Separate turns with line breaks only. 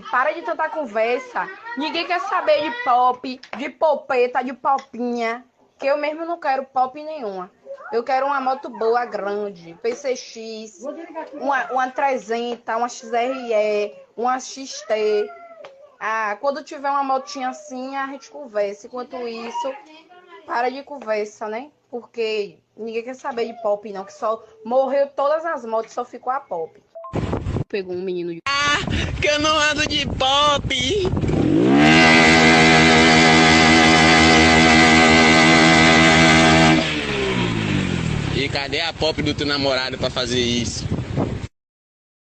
Para de tanta conversa. Ninguém quer saber de pop, de popeta, de popinha. Que eu mesmo não quero pop nenhuma. Eu quero uma moto boa, grande, PCX, uma 300, uma XRE, uma XT. Ah, quando tiver uma motinha assim, a gente conversa. Enquanto isso, para de conversa, né? Porque ninguém quer saber de pop, não. Que só morreu todas as motos, só ficou a pop. Pegou um menino de...
Que eu não ando de pop. E cadê a pop do teu namorado pra fazer isso?